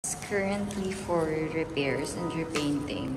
It's currently for repairs and repainting.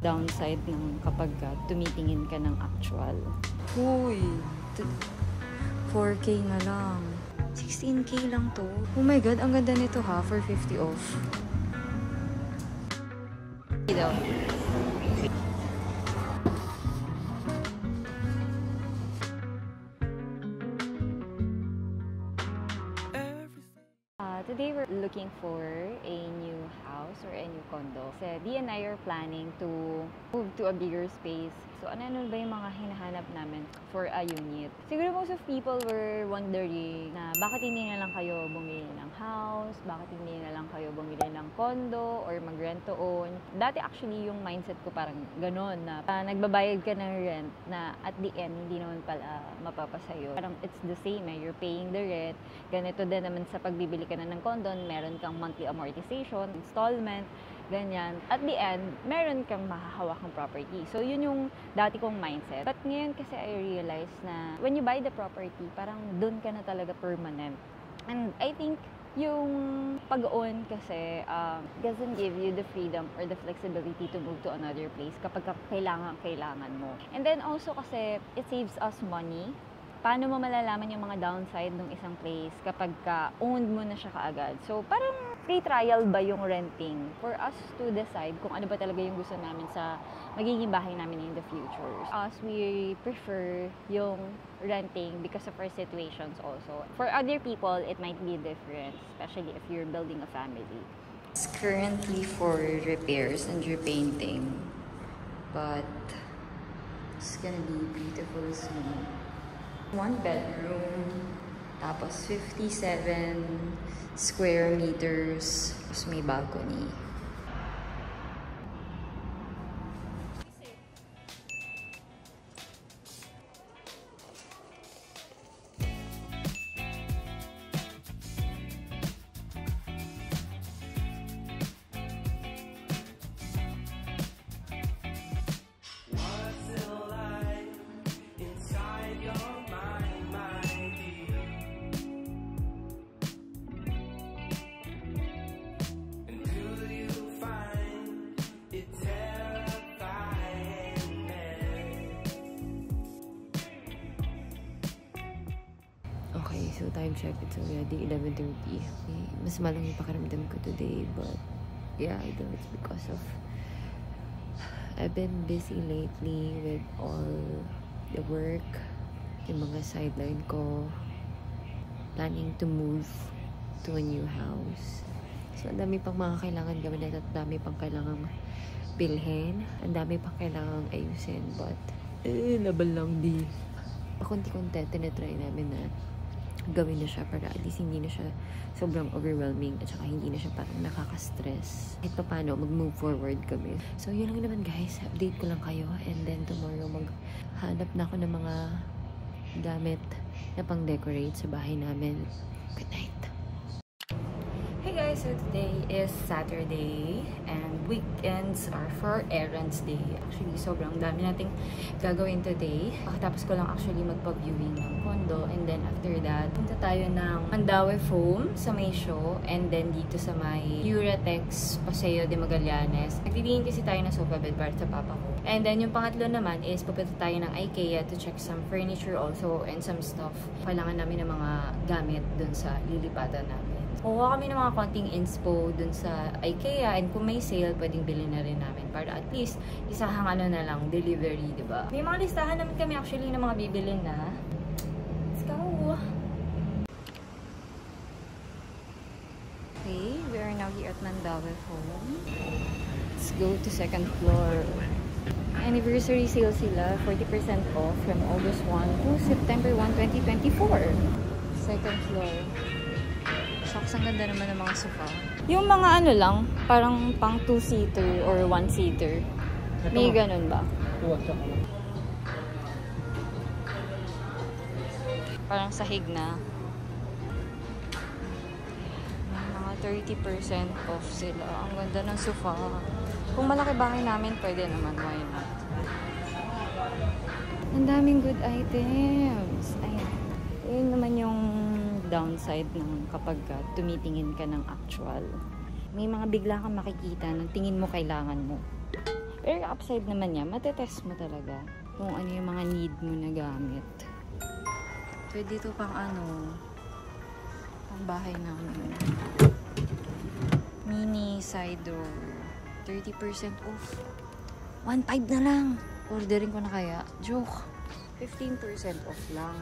Downside ng kapag tumitingin ka ng actual. Uy! 4K na lang. 16K lang to. Oh my God, ang ganda nito ha, for 50 off. Daw. Today we're looking for a new house or a new condo. Kasi Dee and I are planning to move to a bigger space. So ano ba yung mga hinahanap namin for a unit? Siguro most of people were wondering na bakit hindi na lang kayo bumili ng house, bakit hindi na lang kayo bumili ng condo or mag-rent to own. Dati actually yung mindset ko parang ganon na nagbabayad ka ng rent na at the end hindi naman pala mapapasayo. Parang it's the same you're paying the rent. Ganito din naman sa pagbibili ka na ng condo, meron kang monthly amortization, installment, ganyan. At the end, meron kang mahahawakang property. So, yun yung dati kong mindset. But ngayon kasi I realized na when you buy the property, parang dun ka na talaga permanent. And I think yung pag-own kasi doesn't give you the freedom or the flexibility to move to another place kapag kailangan mo. And then also kasi it saves us money. Paano mo malalaman yung mga downside ng isang place kapag owned mo na siya kaagad? So, parang free trial ba yung renting for us to decide kung ano ba talaga yung gusto namin sa magiging bahay namin in the future. Us, we prefer yung renting because of our situations also. For other people, it might be different, especially if you're building a family. It's currently for repairs and repainting, but it's gonna be beautiful soon. 1 bedroom, tapos 57 square meters, tapos may balcony. Okay, so time check, it's already 11:30. Mas malang yung pakiramdam ko today, but yeah, I know it's because of I've been busy lately with all the work, yung mga sideline ko, planning to move to a new house. So, ang dami pang mga kailangan gawin at dami pang kailangan bilhin, ang dami pang kailangan ayusin, but laban lang di. Pakunti-kunti, tinatry namin na gawin na siya para at least hindi na siya sobrang overwhelming at saka hindi na siya parang nakaka-stress. Kahit pa paano, mag-move forward kami. So, yun lang naman guys. Update ko lang kayo and then tomorrow maghanap na ako ng mga gamit na pang-decorate sa bahay namin. Good night! Hey guys! So today is Saturday and weekends are for errands day. Actually, sobrang dami nating gagawin today. Tapos ko lang actually magpa-viewing ng condo and then after that, punta tayo ng Mandaue Foam sa may show and then dito sa may Uratex Paseo de Magallanes. Nagtitingin kasi tayo ng sofa bed para sa papa ko. And then yung pangatlo naman is pupunta tayo ng IKEA to check some furniture also and some stuff. Kailangan namin ng mga gamit dun sa lilipatan namin. Kuha kami ng mga konting inspo dun sa IKEA and kung may sale, pwedeng bilhin na rin namin para at least isahang ano na lang, delivery, diba? May mga listahan naman kami actually ng mga bibilin na. Let's go! Okay, we are now here at Mandaue Foam. Let's go to second floor. Anniversary sale sila, 40% off from August 1 to September 1, 2024. Second floor. Socks, ang ganda naman ng mga sofa. Yung mga ano lang, parang pang 2-seater or 1-seater. May ganun ba? Parang sahig na. May mga 30% off sila. Ang ganda ng sofa. Kung malaki bahay namin, pwede naman. Why not? Ang daming good items. Ayan. Ayun naman yung downside ng kapag tumitingin ka ng actual. May mga bigla kang makikita ng tingin mo kailangan mo. Pero yung upside naman niya, matetest mo talaga kung ano yung mga need mo na gamit. Pwede ito pang pang bahay namin. Mini side door. 30% off. 1.5 na lang. Ordering ko na kaya. Joke. 15% off lang.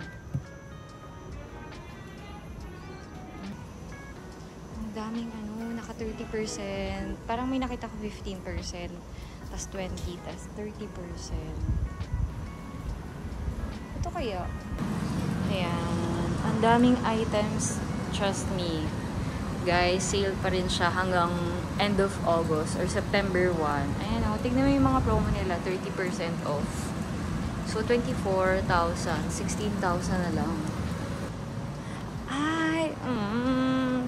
Ang daming naka 30%. Parang may nakita ko 15%. Tas 20%. Tas 30%. Ito kaya. Ayan. Ang daming items. Trust me. Guys, sale pa rin siya hanggang end of August or September 1. Ayan tignan mo yung mga promo nila. 30% off. So, 24,000. 16,000 na lang. Ay!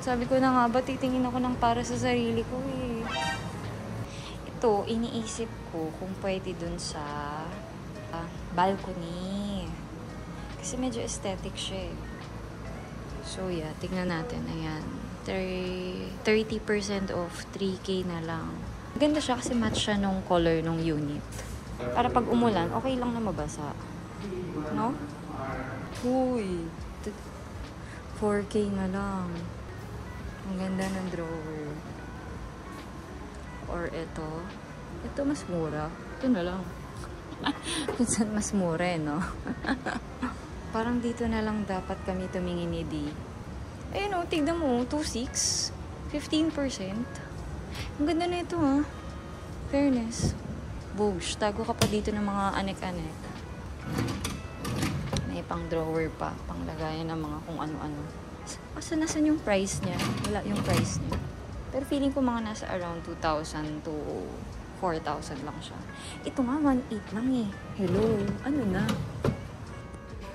Sabi ko na nga ba, titingin ako ng para sa sarili ko eh. Ito, iniisip ko kung pwede dun sa balcony. Kasi medyo aesthetic siya eh. So, yeah. Tignan natin. Ayan. 30% off. 3K na lang. Ganda siya kasi match siya nung color nung unit. Para pag umulan, okay lang na mabasa. No? Uy! 4K na lang. Ang ganda ng drawer. Or ito. Ito mas mura. Ito na lang. Minsan mas mura eh, no? Parang dito na lang dapat kami tumingin ni D. Ayun o, tignan mo. 2.6. 15%. Ang ganda na ito ha. Fairness. Bosh. Tago ka pa dito ng mga anek-anek. May pang drawer pa. Pang lagayan ng mga kung ano-ano. Nasan yung price niya? Wala yung price niya. Pero feeling ko mga nasa around 2,000 to 4,000 lang siya. Ito nga, 1.8 lang eh. Hello. Ano na?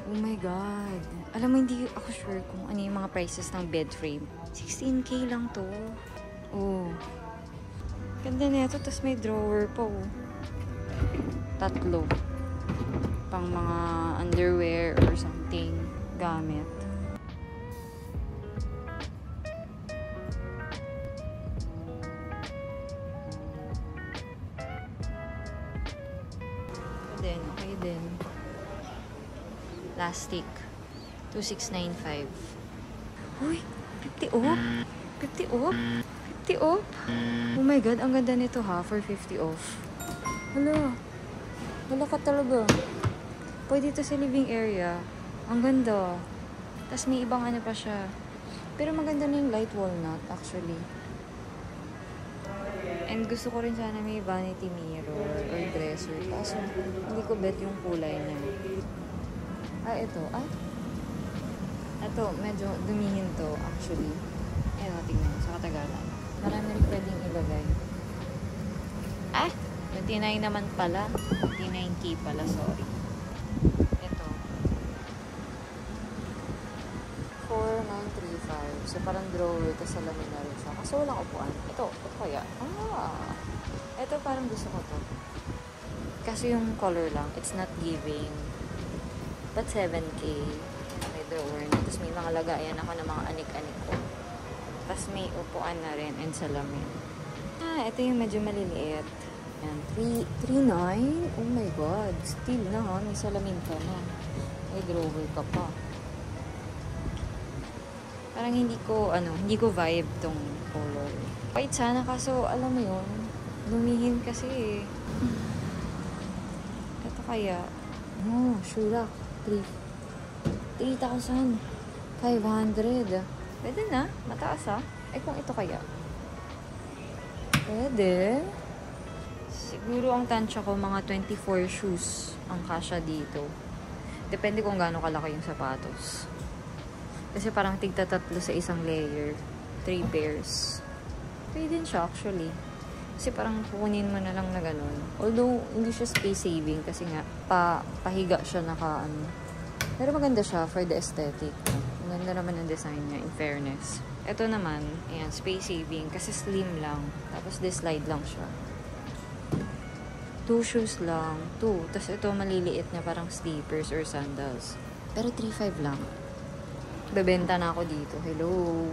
Oh my God. Alam mo, hindi ako sure kung ano yung mga prices ng bed frame. 16K lang to. Oh. Ganda na ito. Tapos may drawer pa oh. 3. Pang mga underwear or something. Gamit. Okay din. Plastic. 2,695. Uy! 50 off? 50 off? 50 off? Oh my God, ang ganda nito ha, for 50 off. Hala. Wala ka talaga. Pwede ito sa living area. Ang ganda. Tapos may ibang ano pa siya. Pero maganda na yung light walnut, actually. And gusto ko rin sana may vanity mirror or dresser. Kaso, hindi ko bet yung kulay niya. Ito. Ito, medyo dumihin to, actually. Ayan, tingnan sa katagalan. Marami rin pwedeng ilagay. 29 naman pala. 29K pala, sorry. Ito. 4,935. So, parang drawer, tapos salamin na rin siya. Kaso walang upuan. Ito kaya. Ito parang gusto ko to. Kasi yung color lang, it's not giving. But 7K. May drawer na. Tapos may mga lagayan ako ng mga anik-anik ko. Tapos may upuan na rin and salamin. Ito yung medyo maliliit. Yan. 3,900? Oh my God. Still na ha. May salamin ka na. May drawer ka pa. Parang hindi ko vibe tong color. White sana kaso, alam mo yun, lumihin kasi eh. Ito kaya. Shula. 3,500. Pwede na. Mataas ah. Kung ito kaya. Pwede. Siguro ang tansya ko, mga 24 shoes ang kasya dito. Depende kung gaano kalaki yung sapatos. Kasi parang tigta-tatlo sa isang layer. 3 pairs. Pwede din siya actually. Kasi parang kukunin mo na lang na ganun. Although, hindi siya space saving kasi nga, pahiga siya Pero maganda siya for the aesthetic. Maganda naman ang design niya, in fairness. Ito naman, ayan, space saving kasi slim lang. Tapos slide lang siya. 2 shoes lang. 2. Tapos ito maliliit na parang slippers or sandals. Pero 3,500 lang. Bebenta na ako dito. Hello.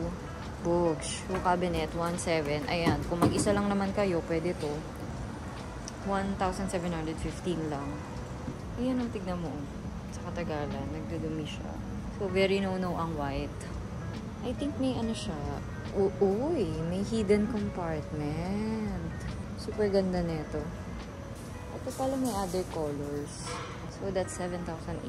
Books. Shoe cabinet, 1,700. Ayan. Kung mag-isa lang naman kayo, pwede to. 1,715 lang. Ayan ang tignan mo. Sa katagalan, nagdudumi siya. So, very no-no ang white. I think may ano siya. Uy, may hidden compartment. Super ganda nito. Ito pala may other colors. So, that's 7,840.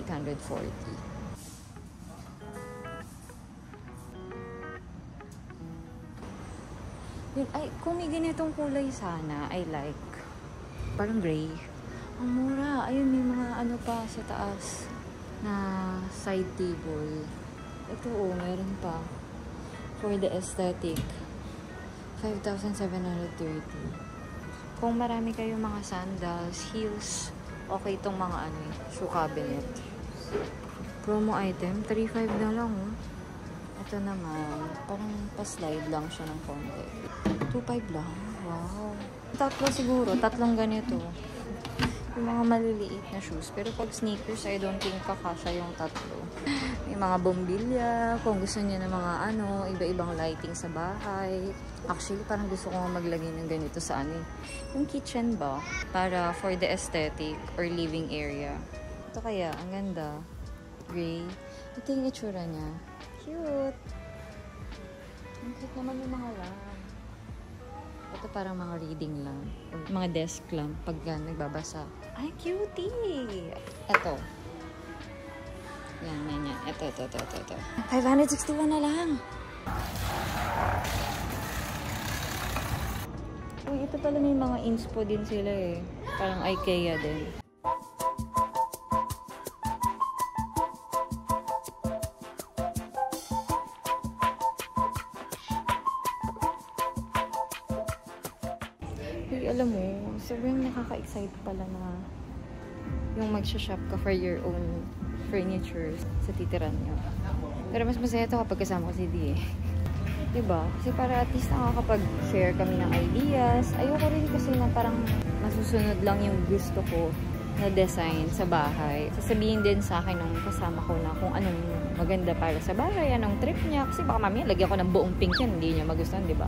Yun, ay, kung may ganitong kulay sana, I like. Parang gray. Ang mura. Ayun, may mga ano pa sa taas na side table. Ito, meron pa. For the aesthetic. 5,730. Kung marami kayong mga sandals, heels, okay itong mga ano, shoe cabinet. Promo item, 3,500 na lang, oh. Ito naman, parang pa-slide lang siya ng konti. 2,500 lang. Wow. Tatlo siguro. Tatlong ganito. Yung mga maliliit na shoes. Pero pag sneakers, I don't think kakasya yung tatlo. May mga bombilya. Kung gusto niya ng mga ano, iba-ibang lighting sa bahay. Actually, parang gusto ko maglagay ng ganito sa ano. Yung kitchen ba? Para for the aesthetic or living area. Ito kaya, ang ganda. Gray. Ito yung itsura niya. Cute. Ang cute naman yung mga lamp. Ito parang mga reading lamp. Or mga desk lamp pag nagbabasa. Ay, cutie! Ito. Yan. Ito. 561 na lang. Uy, ito pala may mga inspo din sila eh. Parang IKEA din. Alam mo, sobrang nakaka-excite pala na yung mag-shop ka for your own furniture sa titiran nyo. Pero mas masaya ito kapag kasama ko si D eh. Diba? Kasi para at least nakakapag-share kami ng ideas. Ayoko rin kasi na parang masusunod lang yung gusto ko na design sa bahay. Sasabihin din sa akin ng kasama ko na kung anong maganda para sa bahay, anong trip niya. Kasi baka mamaya lagyan ko ng buong pink yan, hindi niya magustuhan, diba?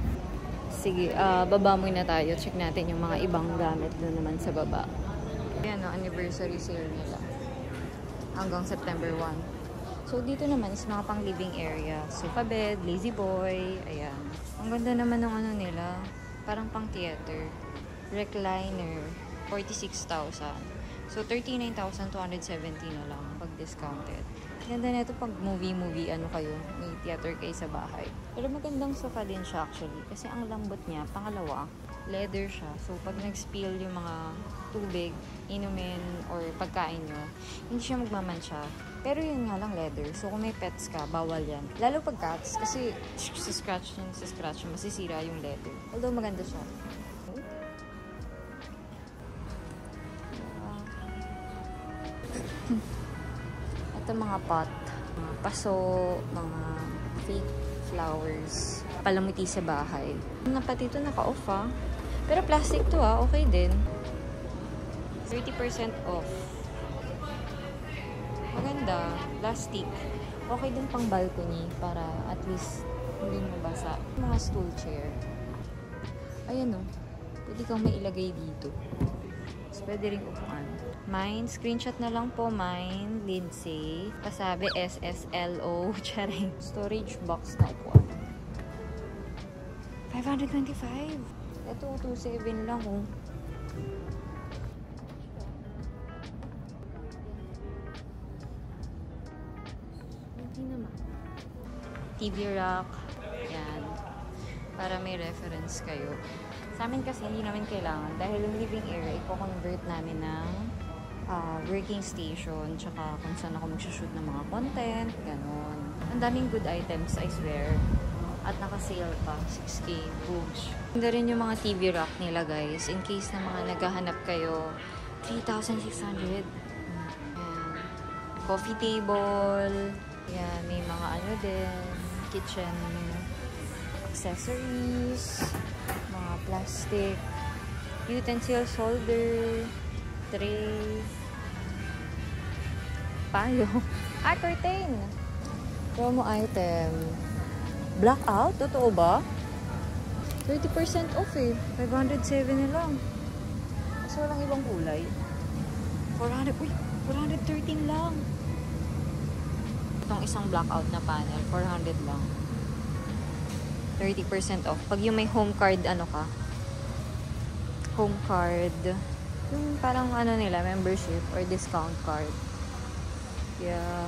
Sige, baba muna tayo. Check natin yung mga ibang gamit doon naman sa baba. Ayan, no, anniversary sale nila. Hanggang September 1. So, dito naman is mga pang living area. Sofa bed, lazy boy, ayan. Ang ganda naman ng ano nila. Parang pang theater. Recliner, 46,000. So, 39,270 na lang pag discounted. Ganda na ito pag movie, ano kayo, may theater kayo sa bahay. Pero magandang sofa din siya actually. Kasi ang lambot niya, pangalawa, leather siya. So, pag nag-spill yung mga tubig, inumin, or pagkain nyo, hindi siya magmamansya. Pero yun nga lang leather. So, kung may pets ka, bawal yan. Lalo pag cats, kasi sa scratch, masisira yung leather. Although maganda siya. Ito mga pot, mga paso, mga fake flowers, palamuti sa bahay. Pati ito naka-off ah. Pero plastic to ah, okay din. 30% off. Maganda, plastic. Okay din pang balcony para at least hindi mabasa. Mga stool chair. Ayan oh, pwede kang mailagay dito. Tapos pwede rin upuan. Mine, screenshot na lang po, mine, Lindsay. Pasabi, SSLO, charing. Storage box na upuan. 525. Ito, 2.7 lang, oh. Hindi naman. TV rack. Yan. Para may reference kayo. Sa amin kasi, hindi namin kailangan. Dahil yung living area, i-convert namin ng working station, tsaka kung saan ako mag-shoot ng mga content, ganon. Ang daming good items, I swear. At naka-sale pa, 6K, boogs. Ganda rin yung mga TV rack nila, guys. In case na mga naghahanap kayo, 3,600. Ayan. Coffee table. Ayan, may mga ano din, kitchen accessories, mga plastic, utensils holder, tray, payo. Curtain! Promo item. Blackout? Totoo ba? 30% off eh. 507 na lang. Kasi walang ibang kulay. 413 lang. Itong isang blackout na panel, 400 lang. 30% off. Pag yung may home card, ano ka? Home card. Yung parang ano nila, membership or discount card. Yeah.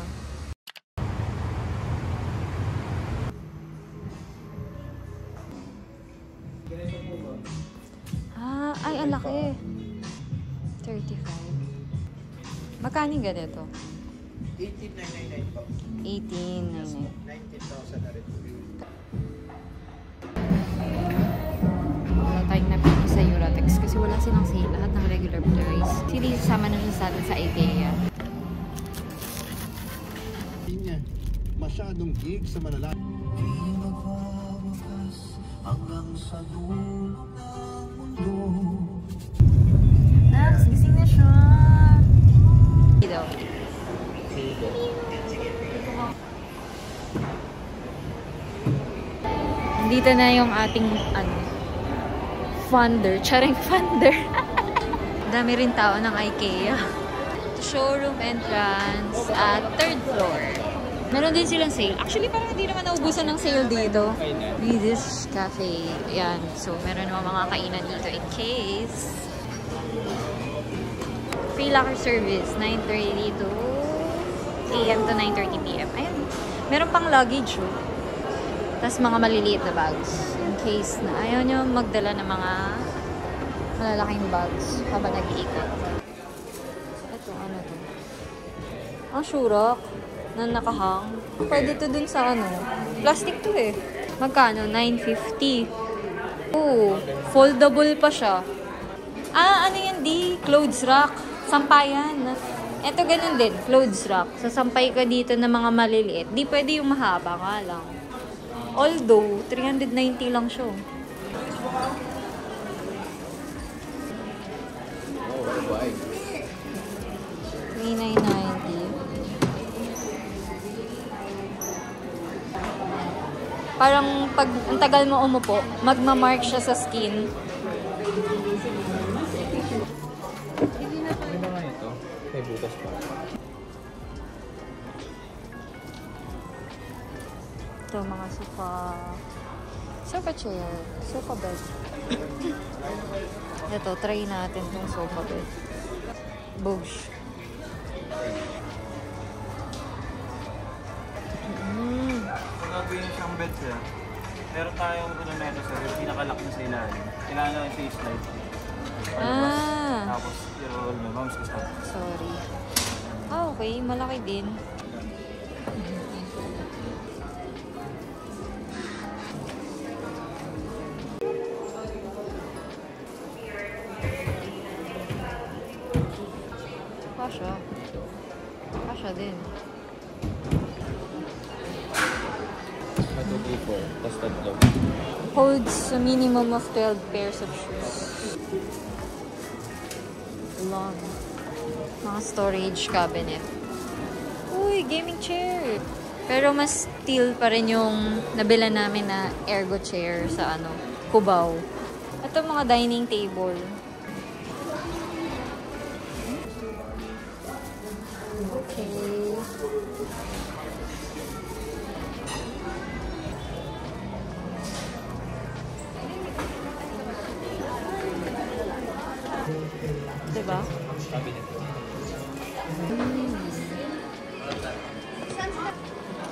Ay, ang laki. 35. Magkano ganito? 18,999 po. 18,999. 19,000 na rin po. Wala tayong napili sa Euratex kasi wala silang sale. Lahat ng regular price. Sili sama na sa atin sa IKEA. Hindi niya masyadong gig sa malalaki. Di magwawakas hanggang sa dulo ng mundo. Nax, gising na siya. Daw. Dito na yung ating funder. Charing funder. Dami rin tao ng IKEA. Showroom entrance at 3rd floor. Meron din silang sale. Actually, parang hindi naman naubusan ng sale dito. This Cafe. Ayan. So, meron naman mga kainan dito in case. Free locker service. 9:30 to AM to 9:30 PM. Ayan. Meron pang luggage. Oh. Tapos mga maliliit na bags. In case na ayaw nyo magdala ng mga malalaking bags habang nag-iikot. Ito, ano to? Ang syurok na nakahang. Pwede to dun sa ano. Plastic to eh. Magkano? 950. Oh, foldable pa siya. Ano yan di? Clothes rack. Sampayan. Ito ganun din. Clothes rack. Sasampay ka dito ng mga maliliit. Di pwede yung mahaba nga lang. Although, 390 lang siya. $3,990. Parang pag ang tagal mo umupo, magmamark siya sa skin. Ano ba ito? May butas pa. Ito, mga sofa chair, sofa bed. Ito, try natin tong sofa bed. Bosch. Gagawin niyo siyang bed sir. Meron tayong ano na ito sir, yung pinakalock na sa ilalim. Kailangan lang siya i-slide. Palabas. Tapos i-roll nyo. Moms ka stop. Sorry. Okay. Malaki din. Kasha. Kasha din. Ito before, tapos tatlo. Holds a minimum of 12 pairs of shoes. Long. Mga storage cabinet. Uy, gaming chair. Pero mas steel pa rin yung nabila namin na ergo chair sa Cubao. Ito mga dining table. Okay. Diba?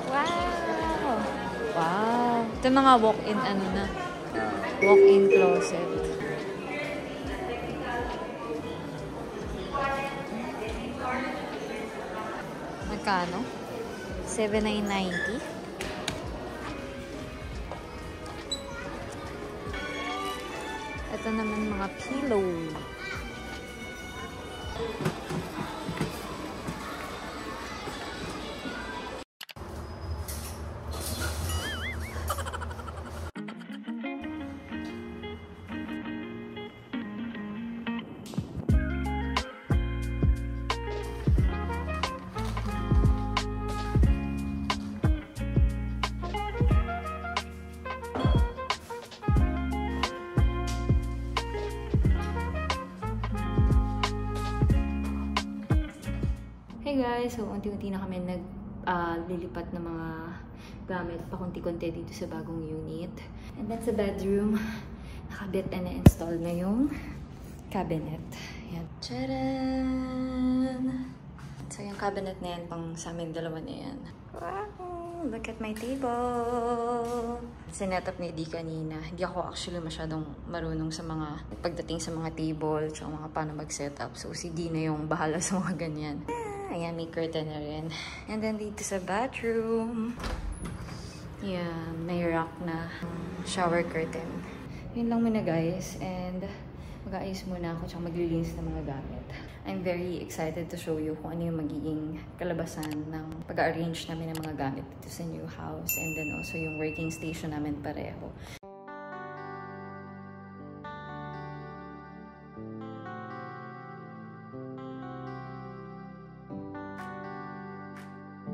Wow! Wow! Ito yung mga walk-in walk-in closet. Magkano? $7,990. Ito naman mga pillow. guys, so unti-unti na kami lilipat ng mga gamit pakunti-kunti dito sa bagong unit. And then sa bedroom, nakabit and na-install na yung cabinet. Yan. Tcharan! So yung cabinet na yan, pang sa amin dalawa na yan. Wow! Look at my table! Sinet up ni Eddie kanina. Hindi ako actually masyadong marunong sa mga pagdating sa mga table, tsaka mga paano mag-setup. So si Dee na yung bahala sa mga ganyan. Ayan, may curtain na rin. And then dito sa bathroom, yan, may rack na shower curtain. Yun lang muna guys. And mag-aayos muna ako tsaka maglilinis ng mga gamit. I'm very excited to show you kung ano yung magiging kalabasan ng pag-arrange namin ng mga gamit dito sa new house. And then also yung working station namin pareho.